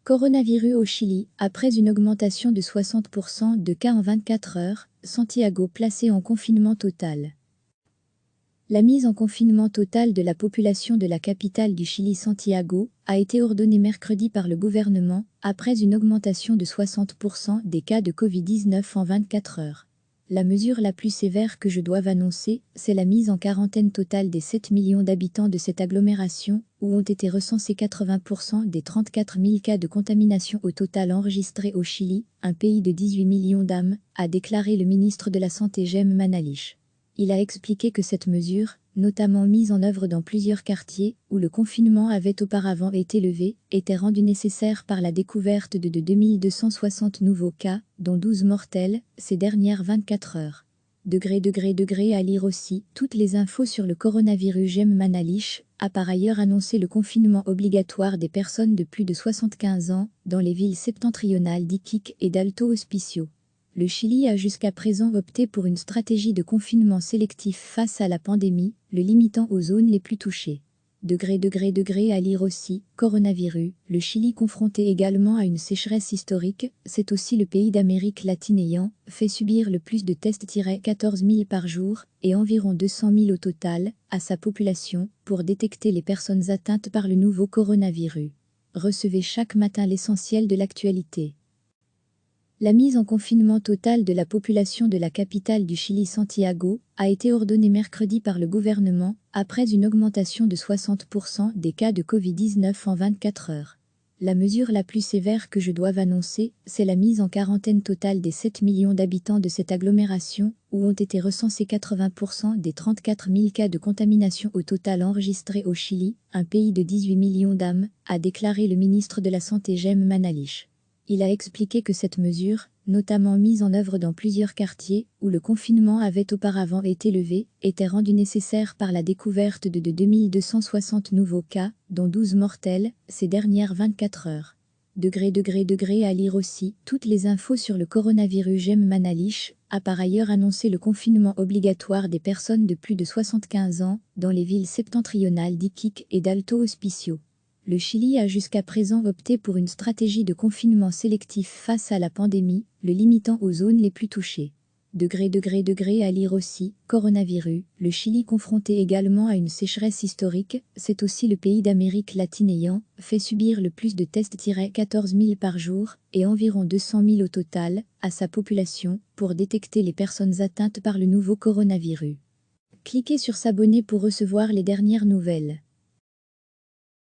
Coronavirus au Chili, après une augmentation de 60% de cas en 24 heures, Santiago placé en confinement total. La mise en confinement total de la population de la capitale du Chili, Santiago, a été ordonnée mercredi par le gouvernement, après une augmentation de 60% des cas de Covid-19 en 24 heures. La mesure la plus sévère que je doive annoncer, c'est la mise en quarantaine totale des 7 millions d'habitants de cette agglomération, où ont été recensés 80% des 34 000 cas de contamination au total enregistrés au Chili, un pays de 18 millions d'âmes, a déclaré le ministre de la Santé Jem Manalich. Il a expliqué que cette mesure, notamment mise en œuvre dans plusieurs quartiers où le confinement avait auparavant été levé, était rendue nécessaire par la découverte de 2260 nouveaux cas, dont 12 mortels, ces dernières 24 heures. À lire aussi, toutes les infos sur le coronavirus. Jem Manalich a par ailleurs annoncé le confinement obligatoire des personnes de plus de 75 ans, dans les villes septentrionales d'Iquique et d'Alto Hospicio. Le Chili a jusqu'à présent opté pour une stratégie de confinement sélectif face à la pandémie, le limitant aux zones les plus touchées. À lire aussi, coronavirus, le Chili confronté également à une sécheresse historique, c'est aussi le pays d'Amérique latine ayant fait subir le plus de tests, 14 000 par jour, et environ 200 000 au total, à sa population, pour détecter les personnes atteintes par le nouveau coronavirus. Recevez chaque matin l'essentiel de l'actualité. La mise en confinement total de la population de la capitale du Chili, Santiago, a été ordonnée mercredi par le gouvernement, après une augmentation de 60% des cas de Covid-19 en 24 heures. La mesure la plus sévère que je doive annoncer, c'est la mise en quarantaine totale des 7 millions d'habitants de cette agglomération, où ont été recensés 80% des 34 000 cas de contamination au total enregistrés au Chili, un pays de 18 millions d'âmes, a déclaré le ministre de la Santé Jem Manalich. Il a expliqué que cette mesure, notamment mise en œuvre dans plusieurs quartiers où le confinement avait auparavant été levé, était rendue nécessaire par la découverte de 2260 nouveaux cas, dont 12 mortels, ces dernières 24 heures. À lire aussi, toutes les infos sur le coronavirus. Jem Manalich a par ailleurs annoncé le confinement obligatoire des personnes de plus de 75 ans, dans les villes septentrionales d'Iquique et d'Alto Hospicio. Le Chili a jusqu'à présent opté pour une stratégie de confinement sélectif face à la pandémie, le limitant aux zones les plus touchées. À lire aussi, coronavirus, le Chili confronté également à une sécheresse historique, c'est aussi le pays d'Amérique latine ayant fait subir le plus de tests, 14 000 par jour, et environ 200 000 au total, à sa population, pour détecter les personnes atteintes par le nouveau coronavirus. Cliquez sur s'abonner pour recevoir les dernières nouvelles.